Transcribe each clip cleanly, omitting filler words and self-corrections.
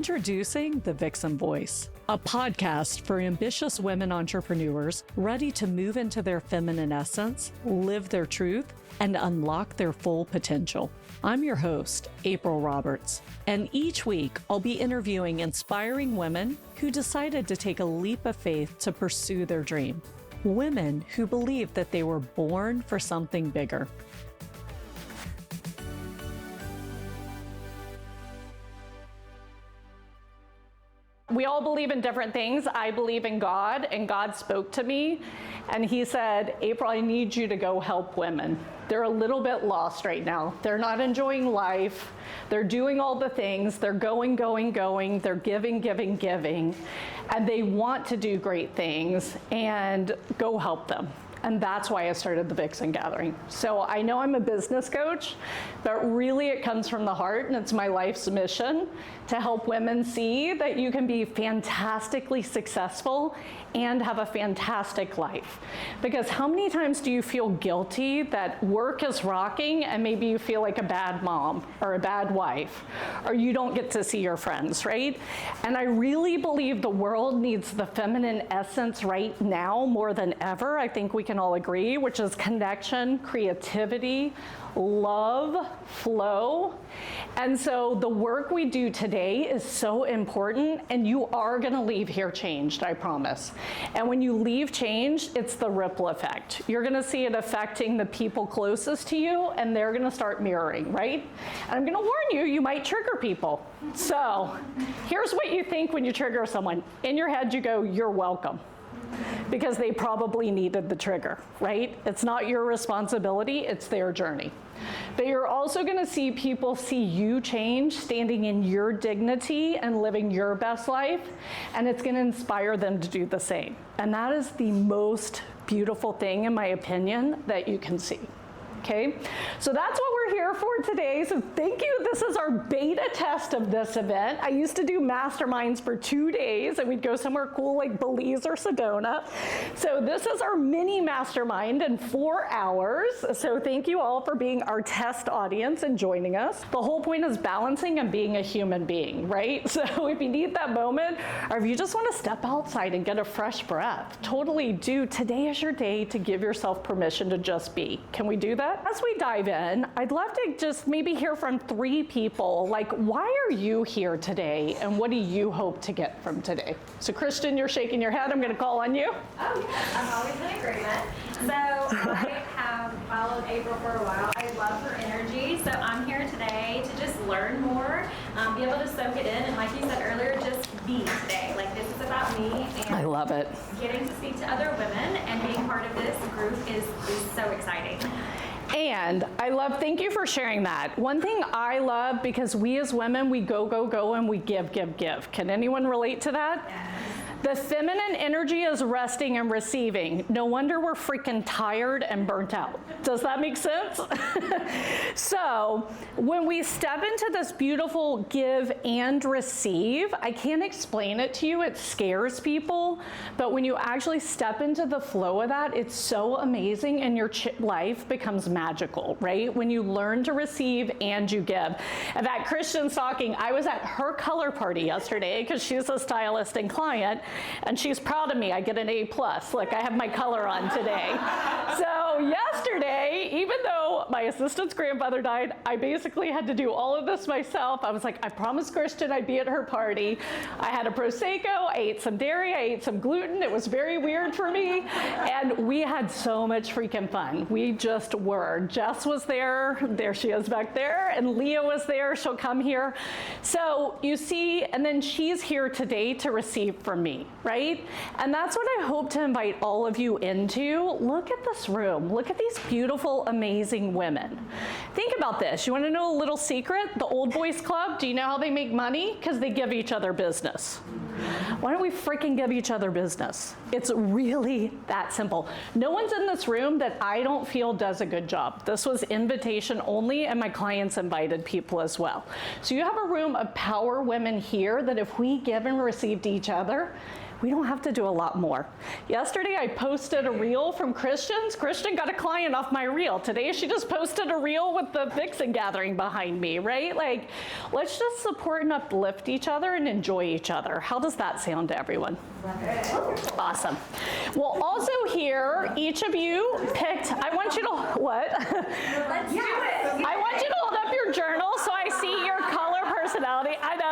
Introducing the Vixen Voice, a podcast for ambitious women entrepreneurs ready to move into their feminine essence, live their truth, and unlock their full potential. I'm your host, April Roberts, and each week I'll be interviewing inspiring women who decided to take a leap of faith to pursue their dream. Women who believe that they were born for something bigger. We all believe in different things. I believe in God, and God spoke to me, and he said, April, I need you to go help women. They're a little bit lost right now. They're not enjoying life. They're doing all the things. They're going. They're giving, and they want to do great things, and go help them. And that's why I started the Vixen Gathering. So I know I'm a business coach, but really it comes from the heart, and it's my life's mission to help women see that you can be fantastically successful and have a fantastic life. Because how many times do you feel guilty that work is rocking and maybe you feel like a bad mom or a bad wife, or you don't get to see your friends, right? And I really believe the world needs the feminine essence right now more than ever. I think we can all agree, which is connection, creativity, love, flow. And so the work we do today is so important, and you are gonna leave here changed, I promise. And when you leave changed, it's the ripple effect. You're gonna see it affecting the people closest to you, and they're gonna start mirroring, right? And I'm gonna warn you, you might trigger people. So here's what you think when you trigger someone. In your head, you go, you're welcome. Because they probably needed the trigger, right? It's not your responsibility, it's their journey. But you're also gonna see people see you change, standing in your dignity and living your best life, and it's gonna inspire them to do the same. And that is the most beautiful thing, in my opinion, that you can see. Okay, so that's what we're here for today. So thank you. This is our beta test of this event. I used to do masterminds for 2 days, and we'd go somewhere cool like Belize or Sedona. So this is our mini mastermind in 4 hours. So thank you all for being our test audience and joining us. The whole point is balancing and being a human being, right? So if you need that moment, or if you just want to step outside and get a fresh breath, totally do. Today is your day to give yourself permission to just be. Can we do that? As we dive in, I'd love to just maybe hear from 3 people, like, why are you here today, and what do you hope to get from today? So Kristen, you're shaking your head. I'm going to call on you. Oh, yes, I'm always in agreement. So I have followed April for a while. I love her energy. So I'm here today to just learn more, be able to soak it in, and like you said earlier, just be today. Like, this is about me. And I love it. Getting to speak to other women and being part of this group is so exciting. And thank you for sharing that. One thing I love, because we as women, we go, and we give. Can anyone relate to that? Yes. The feminine energy is resting and receiving. No wonder we're freaking tired and burnt out. Does that make sense? So when we step into this beautiful give and receive, I can't explain it to you. It scares people. But when you actually step into the flow of that, it's so amazing, and your life becomes magical, right? When you learn to receive and you give. In fact, Christian's talking, I was at her color party yesterday because she's a stylist and client. And she's proud of me. I get an A+. Look, I have my color on today. So yesterday, even though my assistant's grandfather died, I basically had to do all of this myself. I was like, I promised Kristen I'd be at her party. I had a Prosecco, I ate some dairy, I ate some gluten. It was very weird for me. And we had so much freaking fun. We just were. Jess was there. There she is back there. And Leah was there. She'll come here. So you see, and then she's here today to receive from me. Right? And that's what I hope to invite all of you into. Look at this room. Look at these beautiful, amazing women. Think about this. You want to know a little secret? The Old Boys Club, do you know how they make money? Because they give each other business. Why don't we freaking give each other business? It's really that simple. No one's in this room that I don't feel does a good job. This was invitation only, and my clients invited people as well. So you have a room of power women here that if we give and receive to each other, we don't have to do a lot more. Yesterday, I posted a reel from Christian's. Christian got a client off my reel. Today, she just posted a reel with the Vixen Gathering behind me, right? Like, let's just support and uplift each other and enjoy each other. How does that sound to everyone? Awesome. Well, also here, each of you picked, I want you to, what? Let's do it. I want you to hold up your journal so I see your color personality. I know.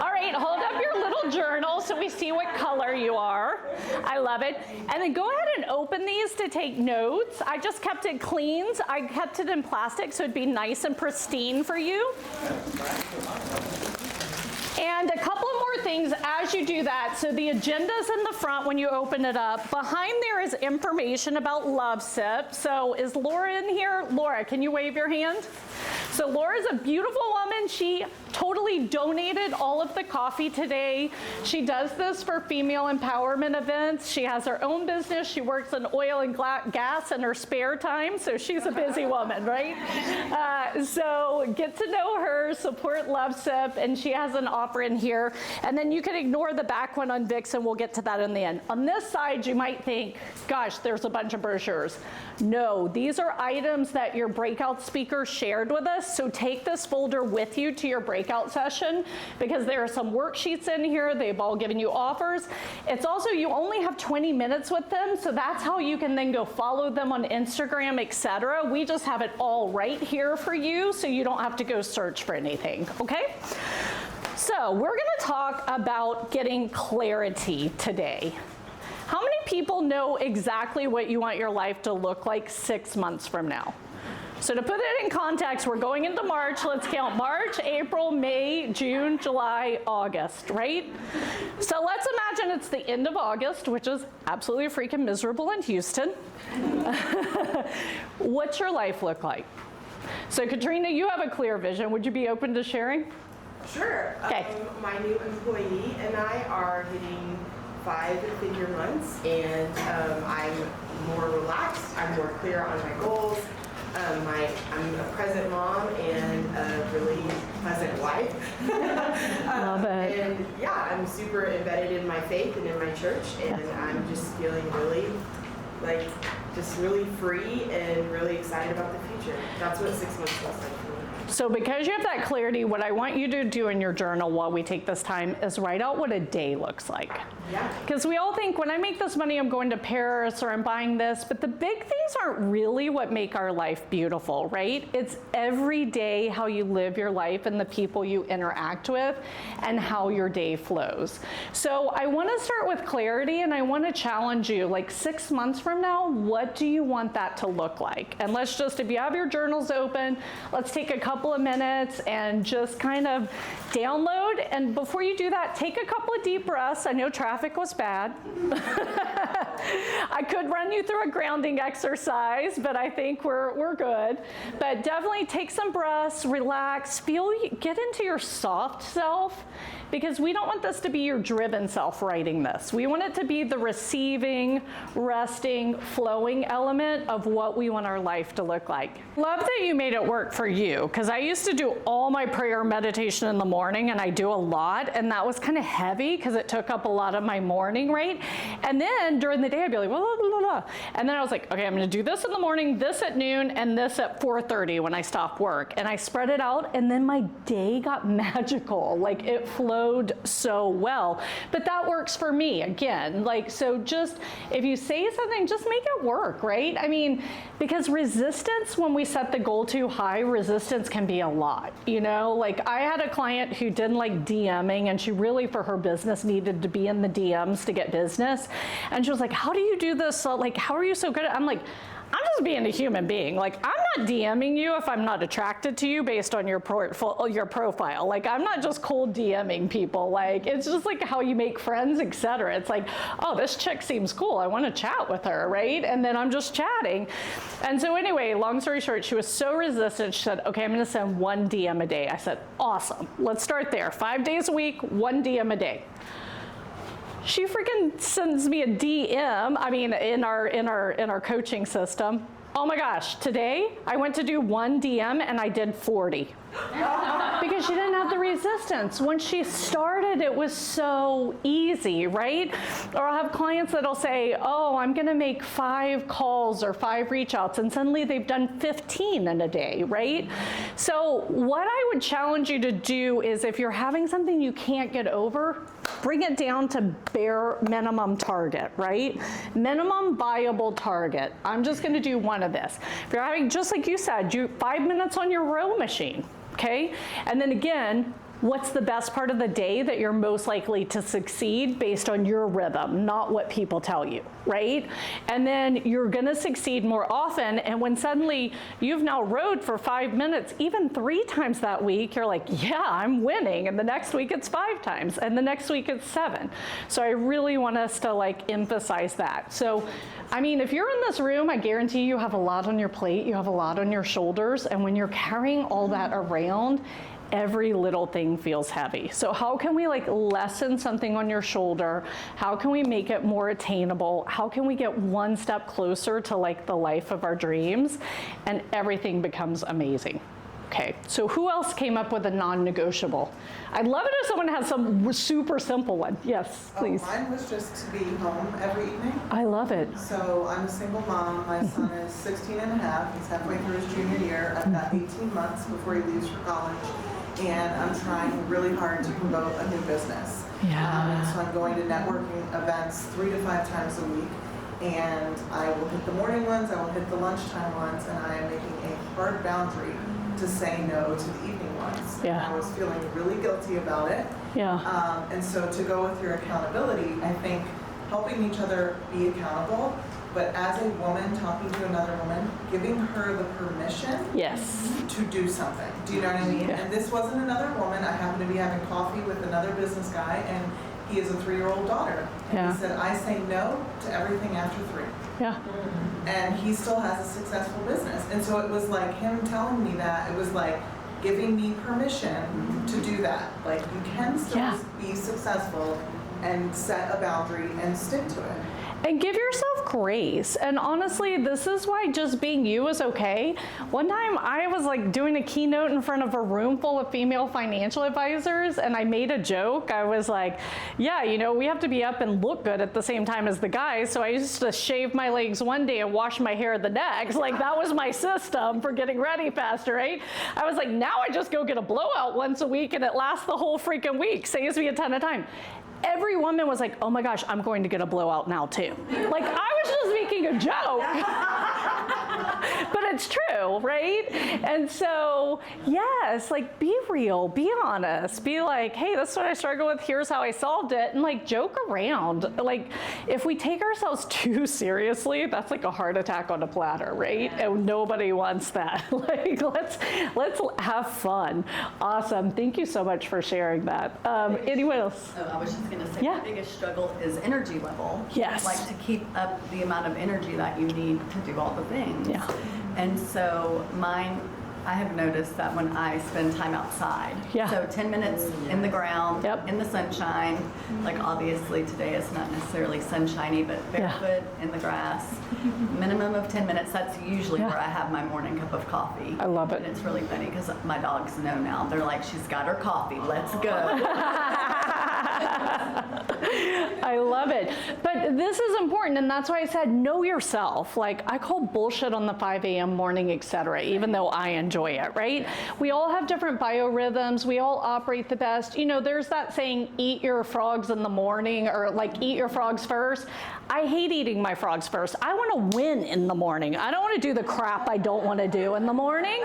All right, hold up your little journal so we see what color you are. I love it. And then go ahead and open these to take notes. I just kept it clean. I kept it in plastic so it'd be nice and pristine for you. And a couple more things as you do that. So the agenda's in the front when you open it up. Behind there is information about Love Sip. So is Laura in here? Laura, can you wave your hand? So Laura's a beautiful woman. She totally donated all of the coffee today. She does this for female empowerment events. She has her own business. She works in oil and gas in her spare time, so she's a busy woman, right? So get to know her, support Love Sip, and she has an offer in here. And then you can ignore the back one on Vixen. We'll get to that in the end. On this side, you might think, gosh, there's a bunch of brochures. No, these are items that your breakout speaker shared with us. So take this folder with you to your breakout session because there are some worksheets in here. They've all given you offers. It's also, you only have 20 minutes with them. So that's how you can then go follow them on Instagram, etc. We just have it all right here for you so you don't have to go search for anything, okay? So we're gonna talk about getting clarity today. How many people know exactly what you want your life to look like 6 months from now? So to put it in context, we're going into March. Let's count March, April, May, June, July, August, right? So let's imagine it's the end of August, which is absolutely freaking miserable in Houston. What's your life look like? So Katrina, you have a clear vision. Would you be open to sharing? Sure. Okay. My new employee and I are hitting 5-figure months, and I'm more relaxed. I'm more clear on my goals. I'm a present mom and a really pleasant wife. Love it. And yeah, I'm super embedded in my faith and in my church, and I'm just feeling really, just really free and really excited about the future. That's what 6 months looks like for me. So because you have that clarity, what I want you to do in your journal while we take this time is write out what a day looks like. Yeah. Because we all think when I make this money, I'm going to Paris or I'm buying this, but the big things aren't really what make our life beautiful, right? It's every day how you live your life and the people you interact with and how your day flows. So I want to start with clarity, and I want to challenge you, like 6 months from now, what do you want that to look like? And let's just, if you have your journals open, let's take a couple of minutes and just kind of download. And before you do that, take a couple of deep breaths. I know traffic was bad. I could run you through a grounding exercise, but I think we're good. But definitely take some breaths, relax, get into your soft self, because we don't want this to be your driven self writing this. We want it to be the receiving, resting, flowing element of what we want our life to look like. Love that you made it work for you, because I used to do all my prayer meditation in the morning, and I do a lot, and that was kind of heavy because it took up a lot of my morning, right? And then during the day, I'd be like, blah, blah, blah, blah. And then I was like, okay, I'm gonna do this in the morning, this at noon, and this at 4:30 when I stop work. And I spread it out, and then my day got magical. Like, it flowed so well. But that works for me, again. Like, so just, if you say something, just make it work, right? I mean, because resistance, when we set the goal too high, resistance can be a lot, you know? Like, I had a client who didn't like DMing, and she really, for her business, needed to be in the DMs to get business. And she was like, how do you do this? So, like, how are you so good at it? I'm like, I'm just being a human being. Like, I'm not DMing you if I'm not attracted to you based on your profile. Like, I'm not just cold DMing people. Like, it's just like how you make friends, etc. It's like, oh, this chick seems cool. I want to chat with her, right? And then I'm just chatting. And so anyway, long story short, she was so resistant. She said, okay, I'm going to send 1 DM a day. I said, awesome. Let's start there. 5 days a week, 1 DM a day. She freaking sends me a DM, I mean, in our coaching system. Oh my gosh, today I went to do 1 DM and I did 40. because she didn't have the resistance. When she started, it was so easy, right? Or I'll have clients that'll say, oh, I'm gonna make 5 calls or 5 reach outs, and suddenly they've done 15 in a day, right? So what I would challenge you to do is, if you're having something you can't get over, bring it down to bare minimum target, right? Minimum viable target. I'm just gonna do one of this. If you're having, just like you said, 5 minutes on your row machine, okay? And then again, what's the best part of the day that you're most likely to succeed based on your rhythm, not what people tell you, right? And then you're gonna succeed more often, and when suddenly you've now rowed for 5 minutes, even 3 times that week, you're like, yeah, I'm winning, and the next week it's 5 times, and the next week it's 7. So I really want us to like emphasize that. So, I mean, if you're in this room, I guarantee you have a lot on your plate, you have a lot on your shoulders, and when you're carrying all that around, every little thing feels heavy. So how can we like lessen something on your shoulder? How can we make it more attainable? How can we get one step closer to like the life of our dreams? And everything becomes amazing. Okay, so who else came up with a non-negotiable? I'd love it if someone has some super simple one. Yes, please. Mine was just to be home every evening. I love it. So I'm a single mom. My son is 16 and a half. He's halfway through his junior year. I've got 18 months before he leaves for college. And I'm trying really hard to promote a new business. Yeah. And so I'm going to networking events 3 to 5 times a week. And I will hit the morning ones, I will hit the lunchtime ones, and I am making a hard boundary to say no to the evening ones. Yeah. I was feeling really guilty about it. Yeah. And so to go with your accountability, I think helping each other be accountable, but as a woman talking to another woman, giving her the permission Yes. to do something. Do you know what I mean? Yeah. And this wasn't another woman. I happened to be having coffee with another business guy, and he has a 3-year-old daughter. And Yeah. he said, I say no to everything after 3. Yeah. And he still has a successful business. And so it was like him telling me that, it was like giving me permission to do that. Like, you can still Yeah. be successful and set a boundary and stick to it. And give yourself grace. And honestly, this is why just being you is okay. One time I was like doing a keynote in front of a room full of female financial advisors, and I made a joke. I was like, yeah, you know, we have to be up and look good at the same time as the guys. So I used to shave my legs one day and wash my hair the next. Like, that was my system for getting ready faster, right? I was like, now I just go get a blowout once a week and it lasts the whole freaking week. Saves me a ton of time. Every woman was like, oh my gosh, I'm going to get a blowout now too. Like, I was just making a joke. But it's true, right? And so, yes, like, be real, be honest, be like, hey, this is what I struggle with, here's how I solved it, and like, joke around. Like, if we take ourselves too seriously, that's like a heart attack on a platter, right? And nobody wants that. Like, let's have fun. Awesome, thank you so much for sharing that. Anyone else? Oh, I was just going to say, Yeah. the biggest struggle is energy level. Yes. Like, to keep up the amount of energy that you need to do all the things. Yeah. And so mine, I have noticed that when I spend time outside, Yeah. so 10 minutes in the ground, Yep. in the sunshine, like obviously today is not necessarily sunshiny, but barefoot in the grass, minimum of 10 minutes, that's usually Yeah. where I have my morning cup of coffee. I love it. And it's really funny because my dogs know now. They're like, she's got her coffee, let's go. I love it. But this is important, and that's why I said know yourself. Like, I call bullshit on the 5 a.m. morning, etc., even though I enjoy it, right? We all have different biorhythms. We all operate the best. You know, there's that saying, eat your frogs in the morning, or like, eat your frogs first. I hate eating my frogs first. I want to win in the morning. I don't want to do the crap I don't want to do in the morning.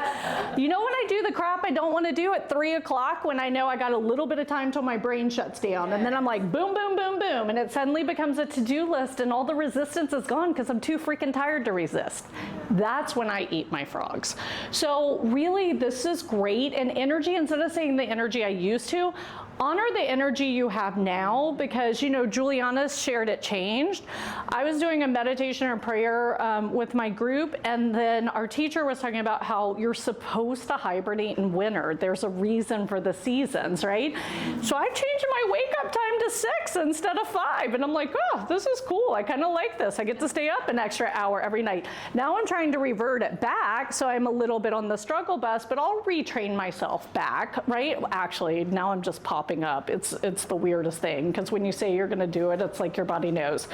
You know when I do the crap I don't want to do at 3 o'clock, when I know I got a little bit of time till my brain shuts down, and then I'm like, boom, boom, boom, boom, and it suddenly becomes a to-do list, and all the resistance is gone because I'm too freaking tired to resist. That's when I eat my frogs. So really, this is great. And energy, instead of saying the energy I used to, honor the energy you have now, because, you know, Juliana's shared it changed. I was doing a meditation or prayer with my group, and then our teacher was talking about how you're supposed to hibernate in winter. There's a reason for the seasons, right? So I changed my wake up time to 6 instead of 5. And I'm like, oh, this is cool. I kind of like this. I get to stay up an extra hour every night. Now I'm trying to revert it back, so I'm a little bit on the struggle bus, but I'll retrain myself back, right? Actually, now I'm just popping up. It's the weirdest thing, because when you say you're going to do it, it's like your body knows.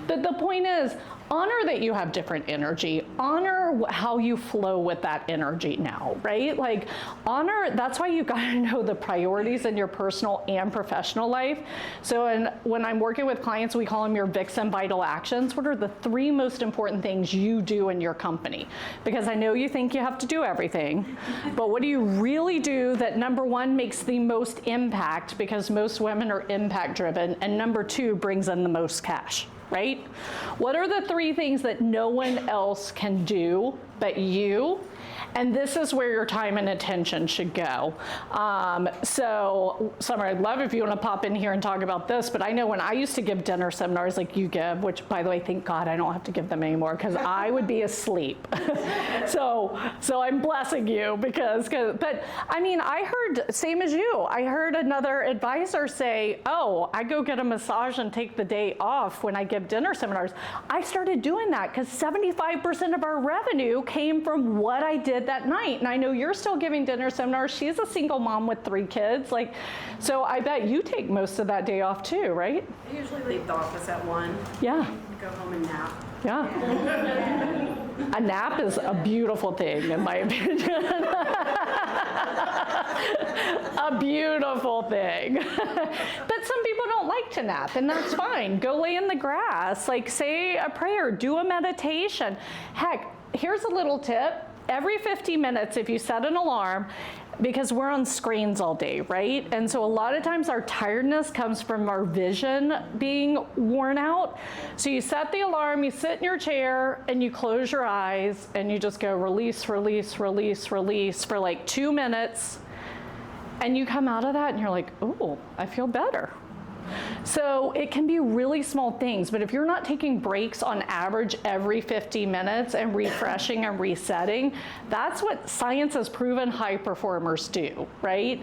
The point is, honor that you have different energy. Honor how you flow with that energy now, right? Like, honor, that's why you gotta know the priorities in your personal and professional life. So when I'm working with clients, we call them your Vixen vital actions. What are the 3 most important things you do in your company? Because I know you think you have to do everything, but what do you really do that, number 1, makes the most impact, because most women are impact driven, and number 2, brings in the most cash? Right? What are the 3 things that no one else can do but you? And this is where your time and attention should go. So, Summer, I'd love if you want to pop in here and talk about this, but I know when I used to give dinner seminars like you give, which, by the way, thank God I don't have to give them anymore, because I would be asleep. So I'm blessing you, but I mean, I heard, same as you, I heard another advisor say, oh, I go get a massage and take the day off when I give dinner seminars. I started doing that because 75% of our revenue came from what I did that night. And I know you're still giving dinner seminars. She's a single mom with 3 kids. Like, so I bet you take most of that day off too, right? I usually leave the office at 1. Yeah. Go home and nap. Yeah. A nap is a beautiful thing, in my opinion. A beautiful thing. But some people don't like to nap, and that's fine. Go lay in the grass, like say a prayer, do a meditation. Heck, here's a little tip. Every 50 minutes, if you set an alarm, because we're on screens all day, right? And so a lot of times our tiredness comes from our vision being worn out. So you set the alarm, you sit in your chair, and you close your eyes, and you just go release, release, release, release for like 2 minutes. And you come out of that and you're like, oh, I feel better. So it can be really small things, but if you're not taking breaks on average every 50 minutes and refreshing and resetting, that's what science has proven high performers do, right?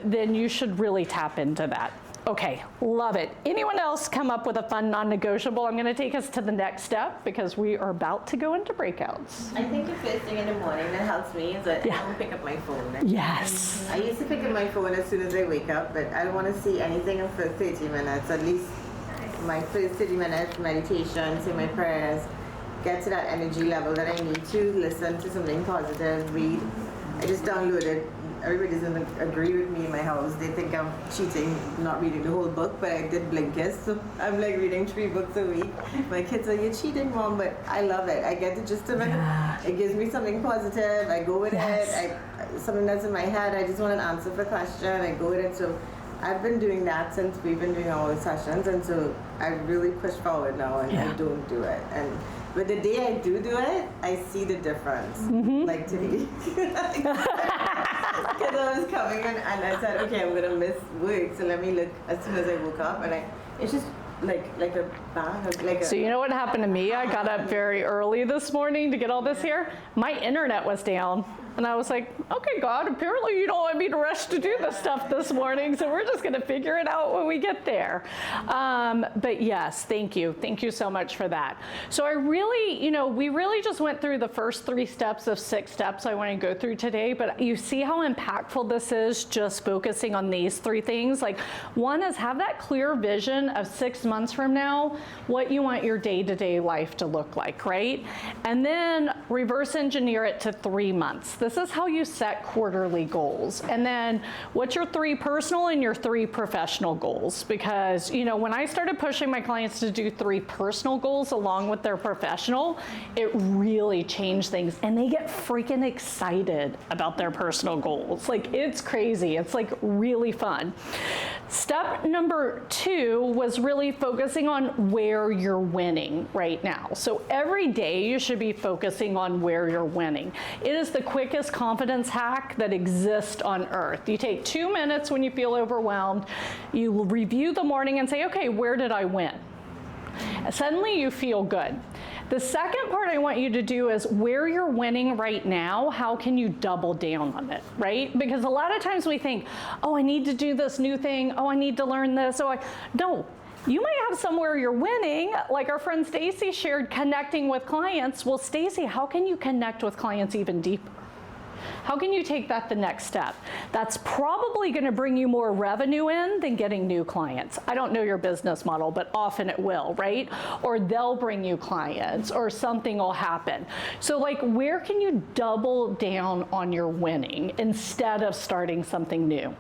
Then you should really tap into that. Okay, love it. Anyone else come up with a fun non-negotiable? I'm going to take us to the next step because we are about to go into breakouts. I think the first thing in the morning that helps me is that I don't pick up my phone. Yes. I used to pick up my phone as soon as I wake up, but I don't want to see anything for 30 minutes. At least my first 30 minutes, meditation, say my prayers, get to that energy level that I need to, listen to something positive, read. I just downloaded. Everybody doesn't agree with me in my house. They think I'm cheating, not reading the whole book, but I did Blinkist, so I'm like reading 3 books a week. My kids are, you're cheating, Mom, but I love it. I get the gist of it. It gives me something positive. I go with it. Something that's in my head, I just want an answer for a question. I go with it. So I've been doing that since we've been doing our sessions, and so I really push forward now, and I don't do it. But the day I do it, I see the difference. Like today. Because I was coming in and I said, okay, I'm gonna miss work, so let me look as soon as I woke up, and it's just like a bang, So you know what happened to me? I got up very early this morning to get all this here. My internet was down. And I was like, okay, God, apparently you don't want me to rush to do this stuff this morning, so we're just going to figure it out when we get there. But yes, thank you. Thank you so much for that. So I really, we really just went through the first 3 steps of 6 steps I want to go through today, but you see how impactful this is just focusing on these 3 things. Like, one is have that clear vision of 6 months from now, what you want your day-to-day life to look like, right? And then reverse engineer it to 3 months. This is how you set quarterly goals. And then what's your 3 personal and your 3 professional goals? Because, when I started pushing my clients to do 3 personal goals along with their professional, it really changed things. And they get freaking excited about their personal goals. Like, it's crazy. It's like really fun. Step number 2 was really focusing on where you're winning right now. So every day you should be focusing on where you're winning. It is the quickest confidence hack that exists on earth. You take 2 minutes when you feel overwhelmed, you review the morning and say, okay, where did I win? Suddenly you feel good. The second part I want you to do is where you're winning right now, how can you double down on it, right? Because a lot of times we think, oh, I need to do this new thing. Oh, I need to learn this. No. You might have somewhere you're winning, like our friend Stacy shared, connecting with clients. Well, Stacy, how can you connect with clients even deeper? How can you take that the next step? That's probably going to bring you more revenue in than getting new clients. I don't know your business model, but often it will, right? Or they'll bring you clients, or something will happen. So like, where can you double down on your winning instead of starting something new?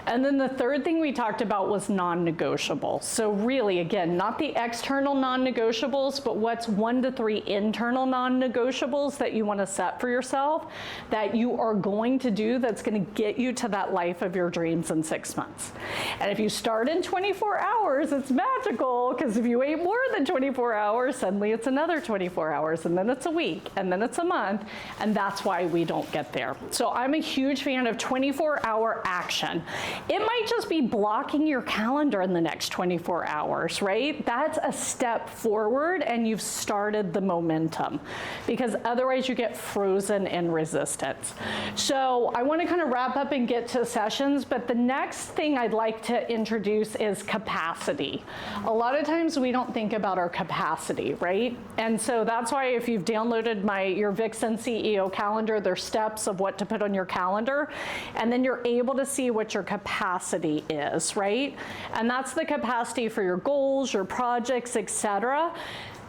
And then the third thing we talked about was non-negotiables. So really, again, not the external non-negotiables, but what's 1 to 3 internal non-negotiables that you want to set for yourself that you are going to do that's going to get you to that life of your dreams in 6 months. And if you start in 24 hours, it's magical, because if you wait more than 24 hours, suddenly it's another 24 hours, and then it's a week, and then it's a month, and that's why we don't get there. So I'm a huge fan of 24-hour action. It might just be blocking your calendar in the next 24 hours, right? That's a step forward, and you've started the momentum, because otherwise you get frozen in resistance. So I want to kind of wrap up and get to sessions, but the next thing I'd like to introduce is capacity. A lot of times we don't think about our capacity, right? And so that's why if you've downloaded your Vixen CEO calendar, there's steps of what to put on your calendar, and then you're able to see what your capacity is, right? And that's the capacity for your goals, your projects, etc.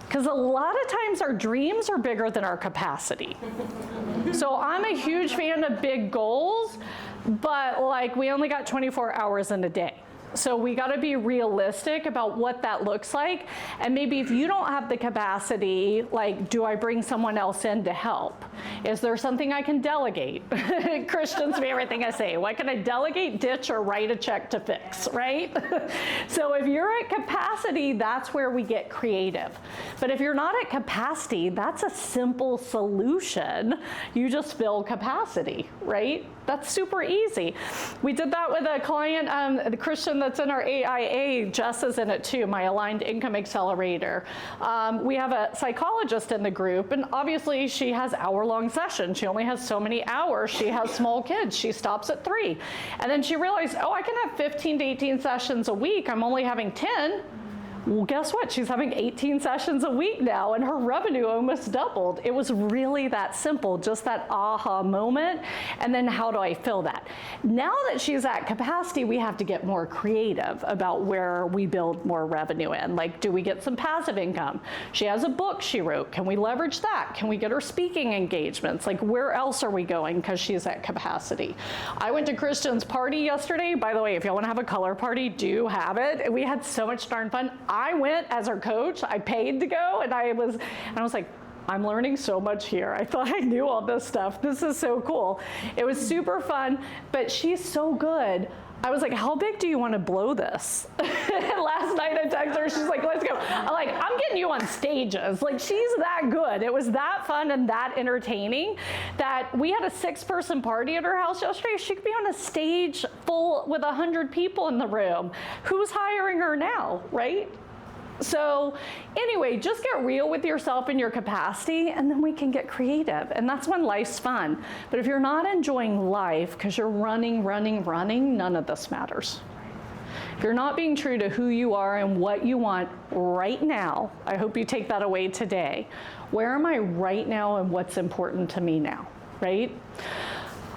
Because a lot of times our dreams are bigger than our capacity. So I'm a huge fan of big goals, but like we only got 24 hours in a day. So we got to be realistic about what that looks like. And maybe if you don't have the capacity, like, do I bring someone else in to help? Is there something I can delegate? Christian's favorite thing I say, what can I delegate, ditch, or write a check to fix, right? So if you're at capacity, that's where we get creative. But if you're not at capacity, that's a simple solution. You just fill capacity, right? That's super easy. We did that with a client, the Christian that's in our AIA, Jess is in it too, my Aligned Income Accelerator. We have a psychologist in the group, and obviously she has hour-long sessions. She only has so many hours. She has small kids. She stops at 3. And then she realized, oh, I can have 15 to 18 sessions a week. I'm only having 10. Well, guess what? She's having 18 sessions a week now, and her revenue almost doubled. It was really that simple, just that aha moment. And then how do I fill that? Now that she's at capacity, we have to get more creative about where we build more revenue in. Like, do we get some passive income? She has a book she wrote. Can we leverage that? Can we get her speaking engagements? Like, where else are we going because she's at capacity? I went to Christian's party yesterday. By the way, if y'all want to have a color party, do have it. We had so much darn fun. I went as her coach. I paid to go, and I was like, I'm learning so much here. I thought I knew all this stuff. This is so cool. It was super fun, but she's so good. I was like, how big do you want to blow this? Last night I texted her, she's like, let's go. I'm getting you on stages. Like, she's that good. It was that fun and that entertaining that we had a 6-person party at her house yesterday. She could be on a stage full with 100 people in the room. Who's hiring her now, right? So anyway, just get real with yourself and your capacity, and then we can get creative. And that's when life's fun. But if you're not enjoying life because you're running, none of this matters. If you're not being true to who you are and what you want right now, I hope you take that away today. Where am I right now and what's important to me now, right?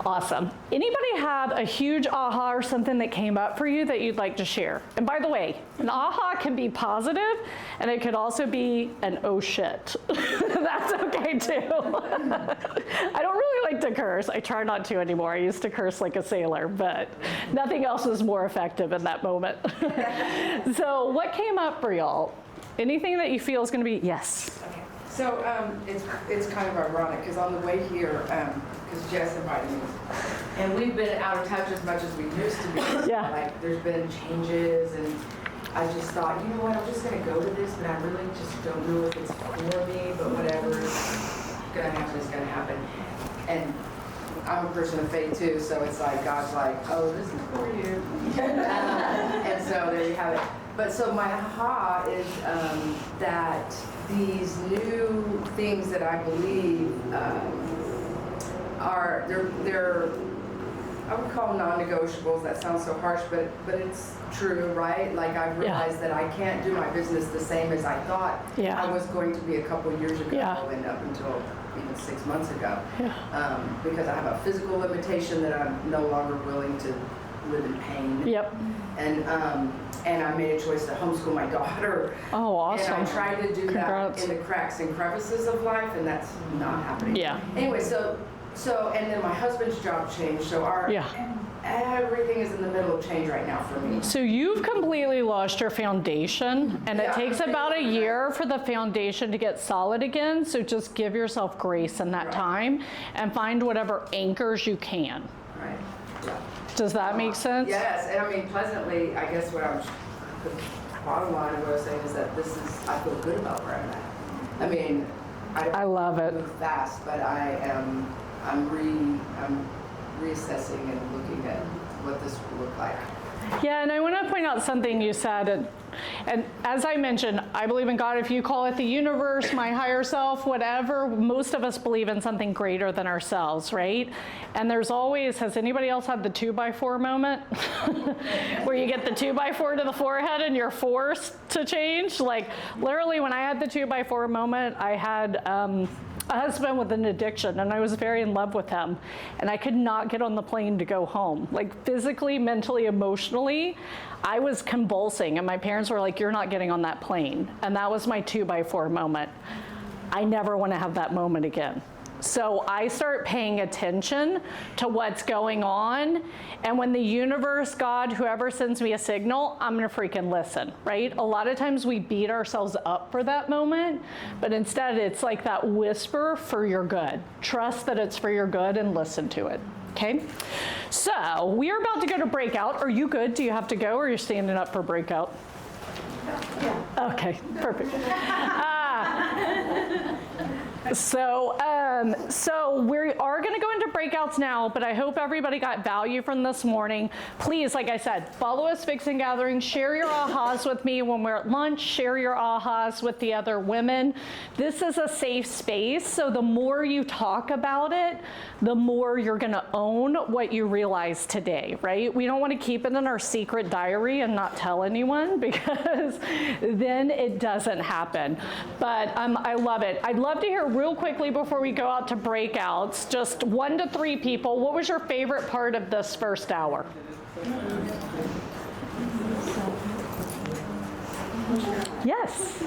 Awesome. Anybody have a huge aha or something that came up for you that you'd like to share? And by the way, an aha can be positive, and it could also be an oh shit. That's okay too. I don't really like to curse. I try not to anymore. I used to curse like a sailor, but nothing else is more effective in that moment. So what came up for y'all? Anything that you feel is going to be, yes. Okay. So it's kind of ironic because on the way here, because Jess invited me, and we've been out of touch as much as we used to be. Yeah. Like, there's been changes, and I just thought, you know what, I'm just going to go to this, but I really just don't know if it's for me, but whatever's going to happen is going to happen. And I'm a person of faith too, so it's like God's like, oh, this is for you. And so there you have it. But so my aha is that these new things that I believe are, they're I would call them non-negotiables. That sounds so harsh, but it's true, right? Like I've realized that I can't do my business the same as I thought I was going to be a couple years ago, and up until even 6 months ago, because I have a physical limitation that I'm no longer willing to live in pain. Yep. And I made a choice to homeschool my daughter. Oh, awesome. And I tried to do that in the cracks and crevices of life, and that's not happening. Yeah. Anyway, so and then my husband's job changed, so everything is in the middle of change right now for me. So you've completely lost your foundation, and it takes about a year for the foundation to get solid again, so just give yourself grace in that time and find whatever anchors you can. Right. Yeah. Does that make sense? Yes, and I mean, pleasantly, I guess the bottom line of what I was saying is that I feel good about where I'm at. I mean, I love it. Move fast, but I'm reassessing and looking at what this will look like. Yeah, and I want to point out something you said, and as I mentioned, I believe in God. If you call it the universe, my higher self, whatever, most of us believe in something greater than ourselves, right? And there's always, has anybody else had the 2x4 moment? Where you get the 2x4 to the forehead and you're forced to change? Like, literally, when I had the 2x4 moment, I had a husband with an addiction, and I was very in love with him, and I could not get on the plane to go home. Like, physically, mentally, emotionally, I was convulsing, and my parents were like, you're not getting on that plane. And that was my 2x4 moment. I never want to have that moment again. So I start paying attention to what's going on, and when the universe, God, whoever sends me a signal, I'm gonna freaking listen, right? A lot of times we beat ourselves up for that moment, but instead it's like that whisper for your good. Trust that it's for your good and listen to it, okay? So we are about to go to breakout. Are you good? Do you have to go, or you're standing up for breakout? Yeah. Okay, perfect. So we are going to go into breakouts now, but I hope everybody got value from this morning. Please, like I said, follow us, Vixen Gathering. Share your ahas with me when we're at lunch. Share your ahas with the other women. This is a safe space, so the more you talk about it, the more you're going to own what you realize today, right? We don't want to keep it in our secret diary and not tell anyone, because then it doesn't happen. But I love it. I'd love to hear real quickly before we go out to breakouts, just 1 to 3 people, what was your favorite part of this first hour? Yes.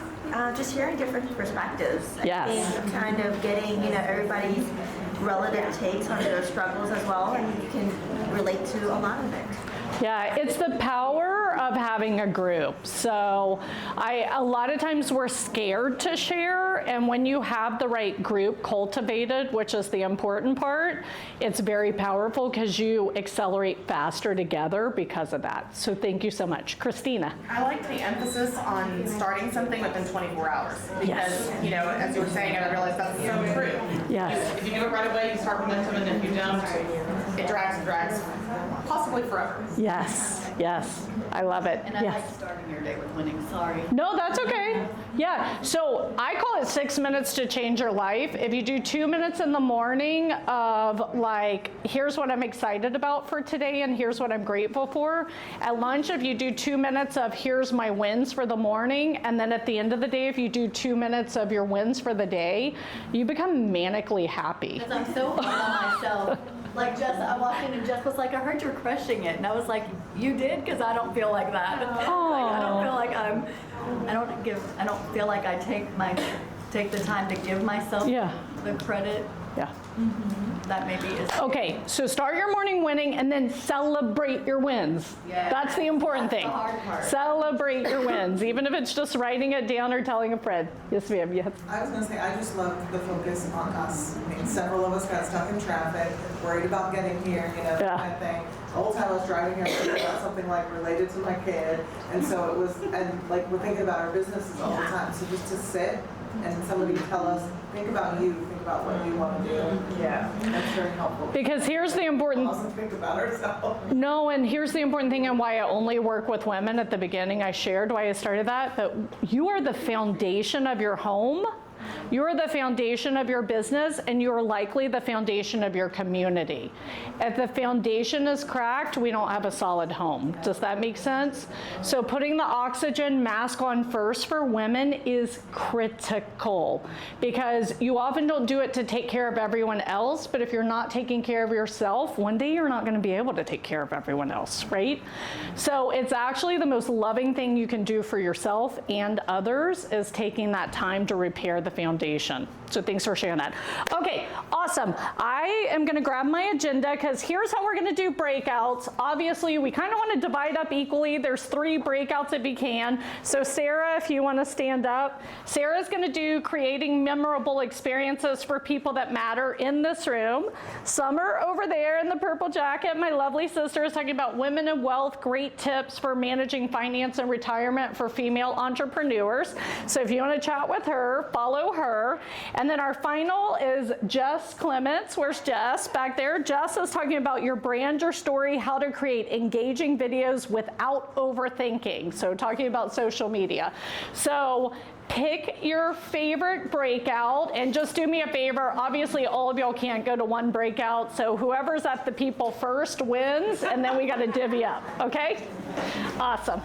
Just hearing different perspectives. Yes. And kind of getting, everybody's relative takes on their struggles as well, and you can relate to a lot of it. Yeah, it's the power of having a group. So a lot of times we're scared to share, and when you have the right group cultivated, which is the important part, it's very powerful because you accelerate faster together because of that. So thank you so much. Christina. I like the emphasis on starting something within 24 hours because, as you were saying, I realized that's so true. Yes. If you do it right away, you start momentum, and if you don't, it drags and drags, possibly forever. Yes, yes, I love it. And I like starting your day with winning, sorry. No, that's okay. Yeah, so I call it 6 minutes to change your life. If you do 2 minutes in the morning of like, here's what I'm excited about for today and here's what I'm grateful for. At lunch, if you do 2 minutes of here's my wins for the morning, and then at the end of the day, if you do 2 minutes of your wins for the day, you become manically happy. Because I'm so hard on myself. Like I walked in and Jess was like, I heard you're crushing it. And I was like, you did? Because I don't feel like that. Like, I don't feel like I don't feel like I take the time to give myself the credit. Yeah. Mm-hmm. That maybe is. Okay, so start your morning winning and then celebrate your wins. Yeah. That's the important thing. The hard part. Celebrate your wins, even if it's just writing it down or telling a friend. Yes, ma'am. Yes. I was going to say, I just love the focus on us. I mean, several of us got stuck in traffic, worried about getting here, that kind of thing. The whole time I was driving here, I was thinking about something like related to my kid. And so it was, and like we're thinking about our businesses all the time. So just to sit and somebody tell us, think about you, think about what you want to do. Yeah, that's very helpful. Because here's the important Also think about ourselves. No, and here's the important thing and why I only work with women. At the beginning I shared why I started that, but you are the foundation of your home. You're the foundation of your business, and you're likely the foundation of your community. If the foundation is cracked, we don't have a solid home. Does that make sense? So putting the oxygen mask on first for women is critical, because you often don't do it to take care of everyone else, but if you're not taking care of yourself, one day you're not going to be able to take care of everyone else, right? So it's actually the most loving thing you can do for yourself and others is taking that time to repair the foundation. So thanks for sharing that. Okay, awesome. I am going to grab my agenda because here's how we're going to do breakouts. Obviously, we kind of want to divide up equally. There's 3 breakouts if you can. So Sarah, if you want to stand up. Sarah's going to do creating memorable experiences for people that matter in this room. Summer over there in the purple jacket, my lovely sister, is talking about women and wealth, great tips for managing finance and retirement for female entrepreneurs. So if you want to chat with her, follow her. And then our final is Jess Clements. Where's Jess? Back there. Jess is talking about your brand, your story, how to create engaging videos without overthinking. So talking about social media. So pick your favorite breakout and just do me a favor. Obviously, all of y'all can't go to one breakout. So whoever's at the people first wins, and then we got to divvy up. Okay? Awesome.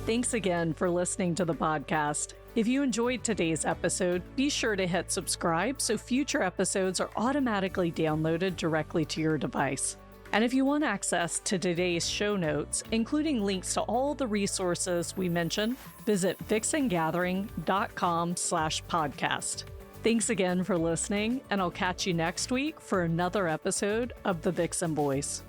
Thanks again for listening to the podcast. If you enjoyed today's episode, be sure to hit subscribe so future episodes are automatically downloaded directly to your device. And if you want access to today's show notes, including links to all the resources we mentioned, visit vixengathering.com/podcast. Thanks again for listening, and I'll catch you next week for another episode of The Vixen Voice.